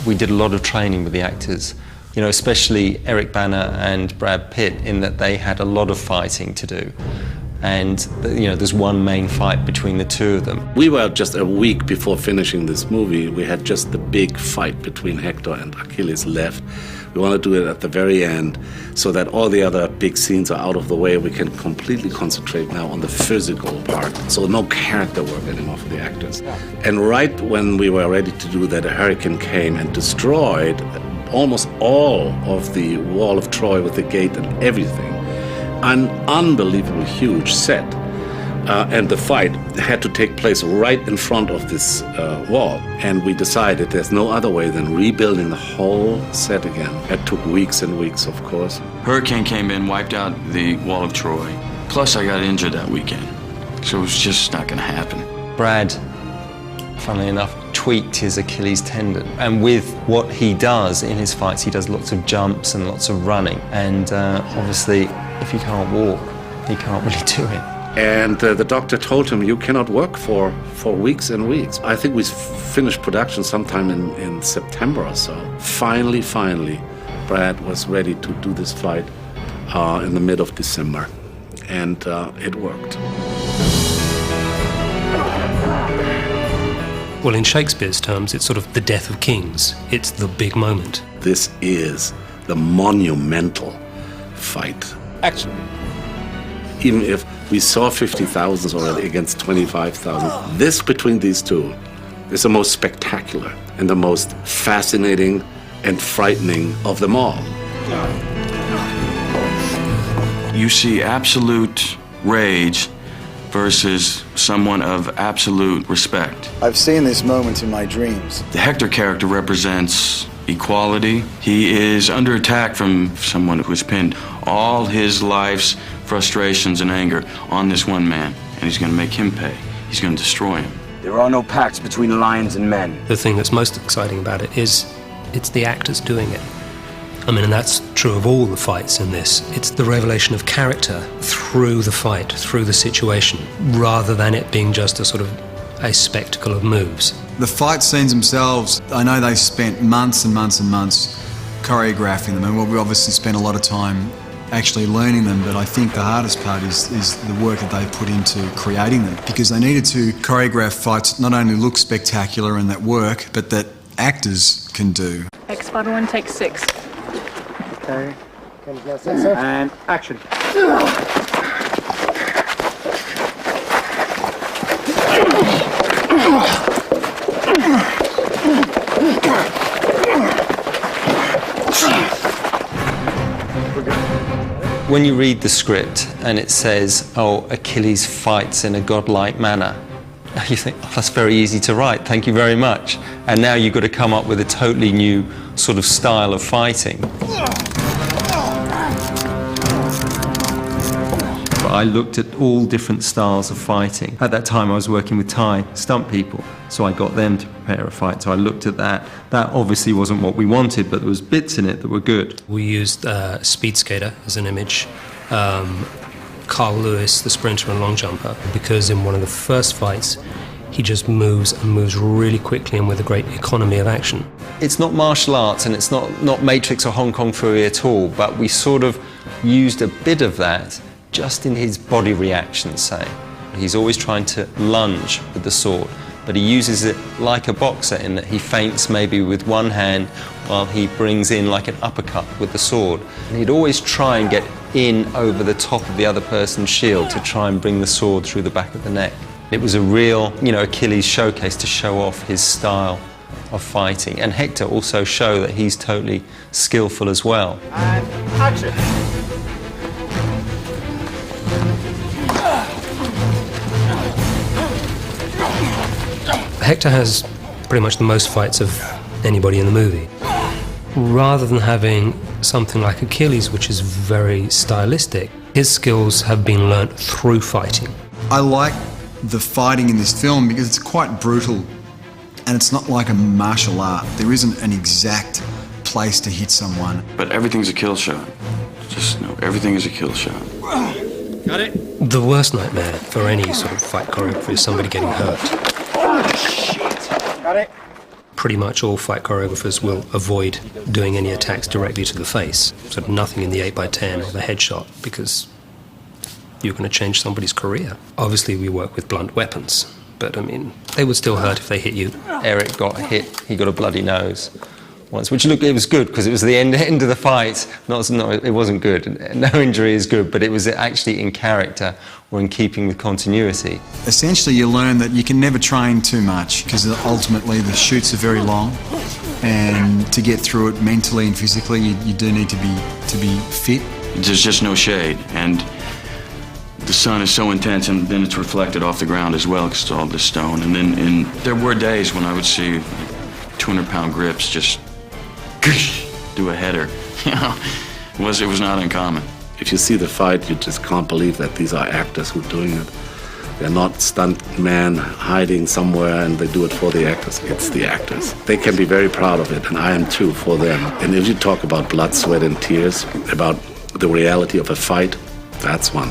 We did a lot of training with the actors, you know, especially Eric Bana and Brad Pitt, in that they had a lot of fighting to do. And, you know, there's one main fight between the two of them. We were just a week before finishing this movie. We had just the big fight between Hector and Achilles left. We want to do it at the very end so that all the other big scenes are out of the way. We can completely concentrate now on the physical part. So no character work anymore for the actors. And right when we were ready to do that, a hurricane came and destroyed almost all of the wall of Troy with the gate and everything. An unbelievable huge set. And the fight had to take place right in front of this wall. And we decided there's no other way than rebuilding the whole set again. It took weeks and weeks, of course. Hurricane came in, wiped out the wall of Troy. Plus, I got injured that weekend. So it was just not going to happen. Brad, funnily enough, tweaked his Achilles tendon. And with what he does in his fights, he does lots of jumps and lots of running. And obviously, if he can't walk, he can't really do it. And the doctor told him, you cannot work for weeks and weeks. I think we finished production sometime in September or so. Finally, Brad was ready to do this fight in the mid of December. And it worked. Well, in Shakespeare's terms, it's sort of the death of kings. It's the big moment. This is the monumental fight. Action. Even if we saw 50,000 already against 25,000, this between these two is the most spectacular and the most fascinating and frightening of them all. You see absolute rage versus someone of absolute respect. I've seen this moment in my dreams. The Hector character represents equality. He is under attack from someone who has pinned all his life's frustrations and anger on this one man, and he's going to make him pay. He's going to destroy him. There are no pacts between lions and men. The thing that's most exciting about it is it's the actors doing it. I mean, and that's true of all the fights in this. It's the revelation of character through the fight, through the situation, rather than it being just a sort of a spectacle of moves. The fight scenes themselves, I know they spent months and months and months choreographing them, and we obviously spent a lot of time actually learning them, but I think the hardest part is the work that they've put into creating them, because they needed to choreograph fights that not only look spectacular and that work, but that actors can do. X-Fighter 1, take 6. Okay. And action. When you read the script and it says, oh, Achilles fights in a godlike manner, you think, oh, that's very easy to write, thank you very much. And now you've got to come up with a totally new sort of style of fighting. But I looked at all different styles of fighting. At that time I was working with Thai stunt people, so I got them to prepare a fight, so I looked at that. That obviously wasn't what we wanted, but there was bits in it that were good. We used Speed Skater as an image, Carl Lewis, the sprinter and long jumper, because in one of the first fights, he just moves and moves really quickly and with a great economy of action. It's not martial arts and it's not Matrix or Hong Kong Phooey at all, but we sort of used a bit of that just in his body reactions, say. He's always trying to lunge with the sword, but he uses it like a boxer in that he feints maybe with one hand while he brings in like an uppercut with the sword. And he'd always try and get in over the top of the other person's shield to try and bring the sword through the back of the neck. It was a real, Achilles showcase to show off his style of fighting. And Hector also show that he's totally skillful as well. And action. Hector has pretty much the most fights of anybody in the movie. Rather than having something like Achilles, which is very stylistic, his skills have been learnt through fighting. I like the fighting in this film because it's quite brutal and it's not like a martial art. There isn't an exact place to hit someone. But everything's a kill shot. Just know everything is a kill shot. Got it? The worst nightmare for any sort of fight choreographer is somebody getting hurt. Oh, shit. Got it? pretty much all fight choreographers will avoid doing any attacks directly to the face. So nothing in the 8x10 or the headshot, because you're going to change somebody's career. Obviously, we work with blunt weapons, but I mean, they would still hurt if they hit you. Eric got hit, he got a bloody nose once, which looked, it was good because it was the end of the fight. It wasn't good. No injury is good, but it was actually in character or in keeping with continuity. Essentially, you learn that you can never train too much because ultimately the shoots are very long, and to get through it mentally and physically, you do need to be fit. There's just no shade, and the sun is so intense, and then it's reflected off the ground as well because it's all this stone. And then there were days when I would see 200-pound grips just do a header. You know, it was not uncommon. If you see the fight, you just can't believe that these are actors who are doing it. They're not stunt men hiding somewhere and they do it for the actors. It's the actors. They can be very proud of it, and I am too, for them. And if you talk about blood, sweat, and tears, about the reality of a fight, that's one.